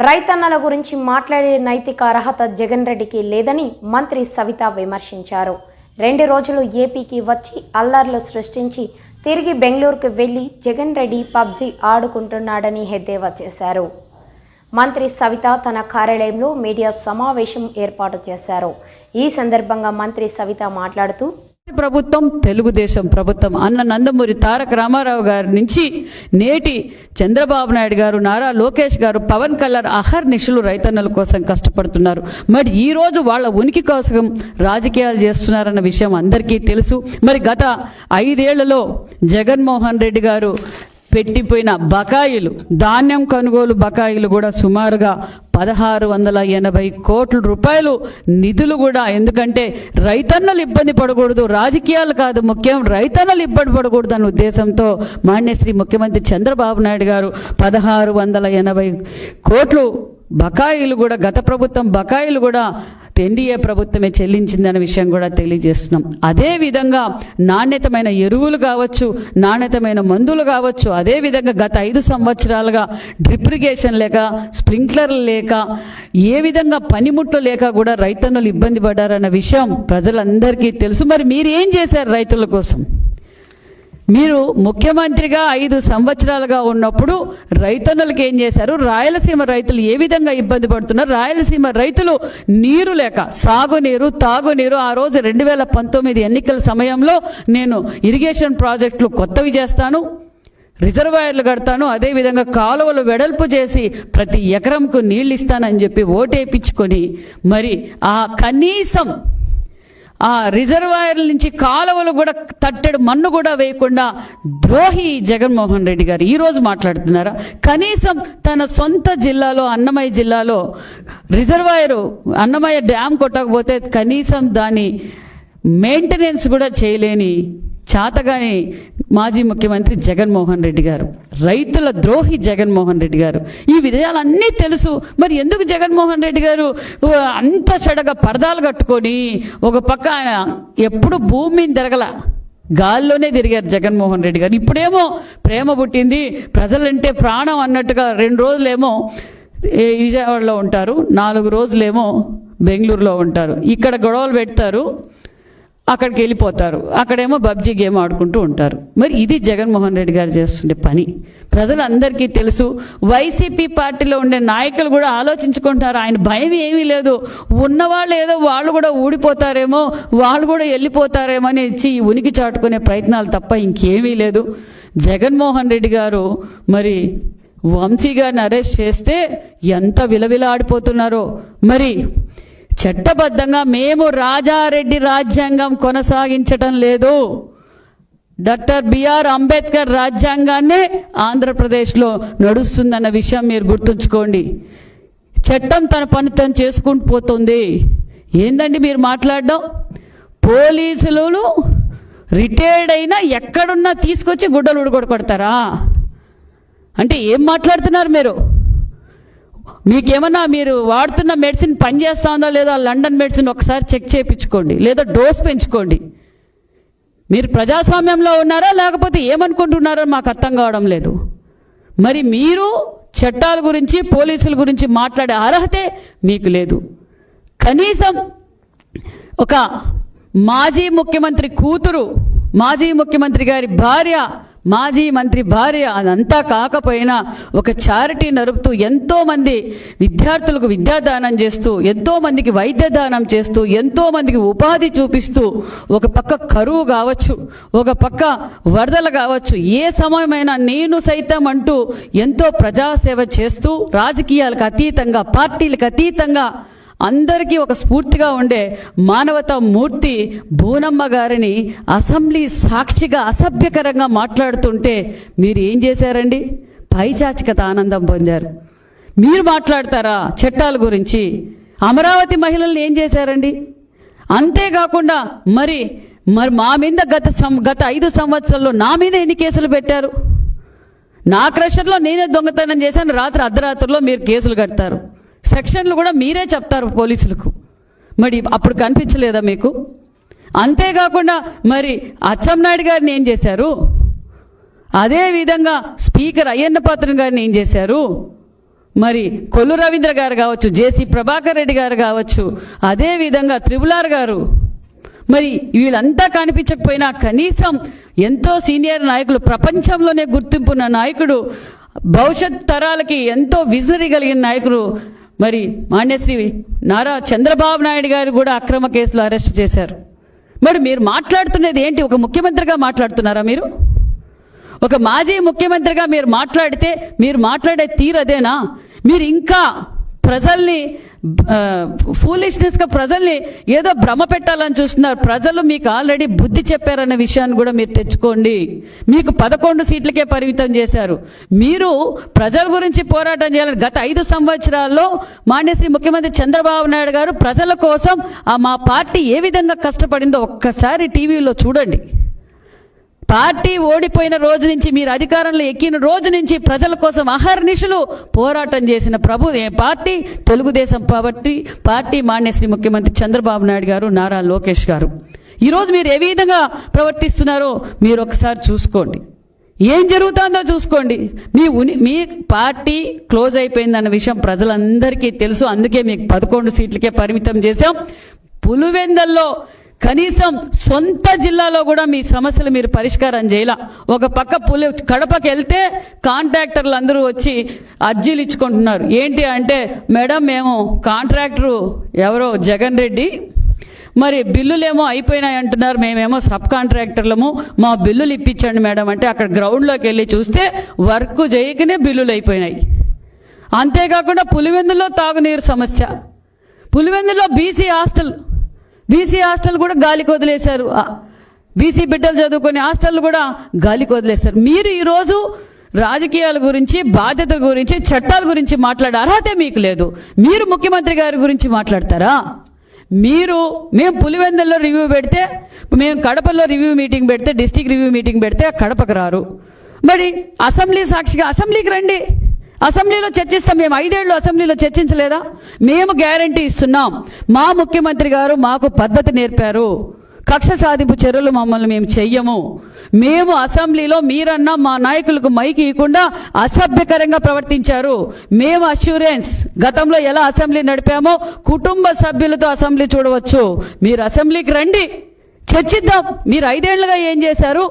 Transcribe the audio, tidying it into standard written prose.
రైతన్నల గురించి మాట్లాడే నైతిక అర్హత జగన్ రెడ్డికి లేదని మంత్రి సవిత విమర్శించారు. 2 రోజులు ఏపీకి వచ్చి అల్లర్లు సృష్టించి తిరిగి బెంగళూరుకు వెళ్లి జగన్ రెడ్డి పబ్జీ ఆడుకుంటున్నాడని ఎద్దేవా చేశారు. మంత్రి సవిత తన కార్యాలయంలో మీడియా సమావేశం ఏర్పాటు చేశారు. ఈ సందర్భంగా మంత్రి సవిత మాట్లాడుతూ, ప్రభుత్వం తెలుగుదేశం ప్రభుత్వం అన్న నందమూరి తారక రామారావు గారి నుంచి నేటి చంద్రబాబు నాయుడు గారు, నారా లోకేష్ గారు, పవన్ కళ్యాణ్ అహర్నిశలు రైతన్నల కోసం కష్టపడుతున్నారు. మరి ఈ రోజు వాళ్ళ ఉనికి కోసం రాజకీయాలు చేస్తున్నారన్న విషయం అందరికీ తెలుసు. మరి గత 5 ఏళ్లలో జగన్మోహన్ రెడ్డి గారు పెట్టిపోయిన బకాయిలు, ధాన్యం కొనుగోలు బకాయిలు కూడా సుమారుగా 1680 కోట్ల రూపాయలు నిధులు కూడా. ఎందుకంటే రైతన్నలు ఇబ్బంది పడకూడదు, రాజకీయాలు కాదు ముఖ్యం, రైతన్నలు ఇబ్బంది పడకూడదు అన్న ఉద్దేశంతో మాన్యశ్రీ ముఖ్యమంత్రి చంద్రబాబు నాయుడు గారు 1680 కోట్లు బకాయిలు కూడా, గత ప్రభుత్వం బకాయిలు కూడా ఎన్డీఏ ప్రభుత్వమే చెల్లించిందనే విషయం కూడా తెలియజేస్తున్నాం. అదేవిధంగా నాణ్యతమైన ఎరువులు కావచ్చు, నాణ్యతమైన మందులు కావచ్చు, అదేవిధంగా గత 5 సంవత్సరాలుగా డ్రిప్ ఇరిగేషన్ లేక, స్ప్రింక్లర్లు లేక, ఏ విధంగా పనిముట్లు లేక కూడా రైతన్నులు ఇబ్బంది పడ్డారన్న విషయం ప్రజలందరికీ తెలుసు. మరి మీరు ఏం చేశారు రైతుల కోసం? మీరు ముఖ్యమంత్రిగా 5 సంవత్సరాలుగా ఉన్నప్పుడు రైతన్నులకు ఏం చేశారు? రాయలసీమ రైతులు ఏ విధంగా ఇబ్బంది పడుతున్నారు? రాయలసీమ రైతులు నీరు లేక, సాగునీరు, తాగునీరు, ఆ రోజు 2019 ఎన్నికల సమయంలో నేను ఇరిగేషన్ ప్రాజెక్టులు కొత్తవి చేస్తాను, రిజర్వాయర్లు కడతాను, అదేవిధంగా కాలువలు వెడల్పు చేసి ప్రతి ఎకరంకు నీళ్ళు ఇస్తానని చెప్పి ఓటేపించుకొని, మరి ఆ కనీసం ఆ రిజర్వాయర్ల నుంచి కాలువలు కూడా తట్టెడు మన్ను కూడా వేయకుండా ద్రోహి జగన్మోహన్ రెడ్డి గారు ఈరోజు మాట్లాడుతున్నారా? కనీసం తన సొంత జిల్లాలో, అన్నమయ్య జిల్లాలో రిజర్వాయరు, అన్నమయ్య డ్యామ్ కొట్టకపోతే కనీసం దాని మెయింటెనెన్స్ కూడా చేయలేని చాతగాని మాజీ ముఖ్యమంత్రి జగన్మోహన్ రెడ్డి గారు, రైతుల ద్రోహి జగన్మోహన్ రెడ్డి గారు. ఈ విషయాలన్నీ తెలుసు. మరి ఎందుకు జగన్మోహన్ రెడ్డి గారు అంత చెడగా పరదాలు కట్టుకొని ఒక పక్క ఆయన ఎప్పుడు భూమి మీద తిరగల, గాల్లోనే తిరిగారు జగన్మోహన్ రెడ్డి గారు. ఇప్పుడేమో ప్రేమ పుట్టింది, ప్రజలంటే ప్రాణం అన్నట్టుగా 2 రోజులేమో విజయవాడలో ఉంటారు, 4 రోజులేమో బెంగళూరులో ఉంటారు. ఇక్కడ గొడవలు పెడతారు, అక్కడికి వెళ్ళిపోతారు, అక్కడేమో పబ్జీ గేమ్ ఆడుకుంటూ ఉంటారు. మరి ఇది జగన్మోహన్ రెడ్డి గారు చేస్తుండే పని ప్రజలందరికీ తెలుసు. వైసీపీ పార్టీలో ఉండే నాయకులు కూడా ఆలోచించుకుంటారు. ఆయన భయం ఏమీ లేదు. ఉన్నవాళ్ళు ఏదో వాళ్ళు కూడా ఊడిపోతారేమో, వాళ్ళు కూడా వెళ్ళిపోతారేమో అని ఇచ్చి ఉనికి చాటుకునే ప్రయత్నాలు తప్ప ఇంకేమీ లేదు. జగన్మోహన్ రెడ్డి గారు మరి వంశీ గారిని అరెస్ట్ చేస్తే ఎంత విలవిలాడిపోతున్నారో. మరి చట్టబద్ధంగా మేము రాజారెడ్డి రాజ్యాంగం కొనసాగించటం లేదు, డాక్టర్ బిఆర్ అంబేద్కర్ రాజ్యాంగాన్నే ఆంధ్రప్రదేశ్లో నడుస్తుందన్న విషయం మీరు గుర్తుంచుకోండి. చట్టం తన పని తను చేసుకుంటూ పోతుంది. ఏందండి మీరు మాట్లాడడం? పోలీసులు రిటైర్డ్ అయినా ఎక్కడున్నా తీసుకొచ్చి గుడ్డలు ఉడగొడతారా? అంటే ఏం మాట్లాడుతున్నారు మీరు? మీకేమన్నా మీరు వాడుతున్న మెడిసిన్ పనిచేస్తా ఉందో లేదో లండన్ మెడిసిన్ ఒకసారి చెక్ చేయించుకోండి, లేదా డోస్ పెంచుకోండి. మీరు ప్రజాస్వామ్యంలో ఉన్నారా లేకపోతే ఏమనుకుంటున్నారో మాకు అర్థం కావడం లేదు. మరి మీరు చట్టాల గురించి, పోలీసుల గురించి మాట్లాడే అర్హతే మీకు లేదు. కనీసం ఒక మాజీ ముఖ్యమంత్రి కూతురు, మాజీ ముఖ్యమంత్రి గారి భార్య, మాజీ మంత్రి భార్య, అదంతా కాకపోయినా ఒక చారిటీ నడుపుతూ ఎంతోమంది విద్యార్థులకు విద్యాదానం చేస్తూ, ఎంతోమందికి వైద్యదానం చేస్తూ, ఎంతోమందికి ఉపాధి చూపిస్తూ, ఒక పక్క కరువు కావచ్చు, ఒక పక్క వరదలు కావచ్చు, ఏ సమయమైనా నేను సైతం అంటూ ఎంతో ప్రజాసేవ చేస్తూ, రాజకీయాలకు అతీతంగా, పార్టీలకు అతీతంగా అందరికీ ఒక స్ఫూర్తిగా ఉండే మానవతా మూర్తి బూనమ్మ గారిని అసెంబ్లీ సాక్షిగా అసభ్యకరంగా మాట్లాడుతుంటే మీరు ఏం చేశారండి? పైచాచికత ఆనందం పొందారు. మీరు మాట్లాడతారా చట్టాల గురించి? అమరావతి మహిళల్ని ఏం చేశారండి? అంతేకాకుండా మరి మా మీద గత 5 సంవత్సరాల్లో నా మీద ఎన్ని కేసులు పెట్టారు? నా క్రషర్లో నేనే దొంగతనం చేశాను, రాత్రి అర్ధరాత్రిలో మీరు కేసులు కడతారు, సెక్షన్లు కూడా మీరే చెప్తారు పోలీసులకు. మరి అప్పుడు కనిపించలేదా మీకు? అంతేకాకుండా మరి అచ్చెన్నాయుడు గారిని ఏం చేశారు? అదేవిధంగా స్పీకర్ అయ్యన్న పాత్రుడు గారిని ఏం చేశారు? మరి కొల్లు రవీంద్ర గారు కావచ్చు, జేసీ ప్రభాకర్ రెడ్డి గారు కావచ్చు, అదేవిధంగా త్రిబులార్ గారు, మరి వీళ్ళంతా కనిపించకపోయినా కనీసం ఎంతో సీనియర్ నాయకులు, ప్రపంచంలోనే గుర్తింపున్న నాయకుడు, భవిష్యత్ తరాలకి ఎంతో విజనరీ కలిగిన నాయకుడు మరి మాన్యశ్రీ నారా చంద్రబాబు నాయుడు గారు కూడా అక్రమ కేసులో అరెస్ట్ చేశారు. మరి మీరు మాట్లాడుతున్నది ఏంటి? ఒక ముఖ్యమంత్రిగా మాట్లాడుతున్నారా మీరు? ఒక మాజీ ముఖ్యమంత్రిగా మీరు మాట్లాడితే మీరు మాట్లాడే తీరు అదేనా? మీరు ఇంకా ప్రజల్ని ఫూలిష్నెస్గా ప్రజల్ని ఏదో భ్రమ పెట్టాలని చూస్తున్నారు. ప్రజలు మీకు ఆల్రెడీ బుద్ధి చెప్పారన్న విషయాన్ని కూడా మీరు తెచ్చుకోండి. మీకు 11 సీట్లకే పరిమితం చేశారు. మీరు ప్రజల గురించి పోరాటం చేయాలని గత 5 సంవత్సరాల్లో మాన్యశ్రీ ముఖ్యమంత్రి చంద్రబాబు నాయుడు గారు ప్రజల కోసం మా పార్టీ ఏ విధంగా కష్టపడిందో ఒక్కసారి టీవీలో చూడండి. పార్టీ ఓడిపోయిన రోజు నుంచి, మీరు అధికారంలో ఎక్కిన రోజు నుంచి ప్రజల కోసం అహర్నిశలు పోరాటం చేసిన పార్టీ తెలుగుదేశం పార్టీ మాన్యశ్రీ ముఖ్యమంత్రి చంద్రబాబు నాయుడు గారు, నారా లోకేష్ గారు. ఈరోజు మీరు ఏ విధంగా ప్రవర్తిస్తున్నారో మీరు ఒకసారి చూసుకోండి. ఏం జరుగుతుందో చూసుకోండి. మీ పార్టీ క్లోజ్ అయిపోయిందన్న విషయం ప్రజలందరికీ తెలుసు. అందుకే మీకు 11 సీట్లకే పరిమితం చేశాం. పులివెందల్లో కనీసం సొంత జిల్లాలో కూడా మీ సమస్యలు మీరు పరిష్కారం చేయాల. ఒక పక్క కడపకి వెళ్తే కాంట్రాక్టర్లు అందరూ వచ్చి అర్జీలు ఇచ్చుకుంటున్నారు. ఏంటి అంటే, మేడం మేము కాంట్రాక్టరు ఎవరో జగన్ రెడ్డి, మరి బిల్లులేమో అయిపోయినాయి అంటున్నారు, మేమేమో సబ్ కాంట్రాక్టర్లము, మా బిల్లులు ఇప్పించండి మేడం అంటే అక్కడ గ్రౌండ్లోకి వెళ్ళి చూస్తే వర్క్ చేయకనే బిల్లులు అయిపోయినాయి. అంతేకాకుండా పులివెందులో తాగునీరు సమస్య, పులివెందులో బీసీ హాస్టల్ కూడా గాలికి వదిలేశారు. బీసీ బిడ్డలు చదువుకునే హాస్టల్ కూడా గాలికి వదిలేశారు. మీరు ఈరోజు రాజకీయాల గురించి, బాధ్యతల గురించి, చట్టాల గురించి మాట్లాడే అర్హతే మీకు లేదు. మీరు ముఖ్యమంత్రి గారి గురించి మాట్లాడతారా? మేము పులివెందుల్లో రివ్యూ పెడితే, మేము కడపలో రివ్యూ మీటింగ్ పెడితే, డిస్టిక్ రివ్యూ మీటింగ్ పెడితే కడపకు రారు. మరి అసెంబ్లీ సాక్షిగా అసెంబ్లీకి రండి, అసెంబ్లీలో చర్చిస్తాం. మేము 5 ఏళ్ళు అసెంబ్లీలో చర్చించలేదా? మేము గ్యారంటీ ఇస్తున్నాం. మా ముఖ్యమంత్రి గారు మాకు పద్ధతి నేర్పారు. కక్ష సాధింపు చర్యలు మమ్మల్ని మేము చెయ్యము. మేము అసెంబ్లీలో మీరన్నా మా నాయకులకు మైకి ఇవ్వకుండా అసభ్యకరంగా ప్రవర్తించారు. మేము అష్యూరెన్స్ గతంలో ఎలా అసెంబ్లీ నడిపామో కుటుంబ సభ్యులతో అసెంబ్లీ చూడవచ్చు. మీరు అసెంబ్లీకి రండి, చర్చిద్దాం. మీరు 5 ఏళ్లుగా ఏం చేశారు?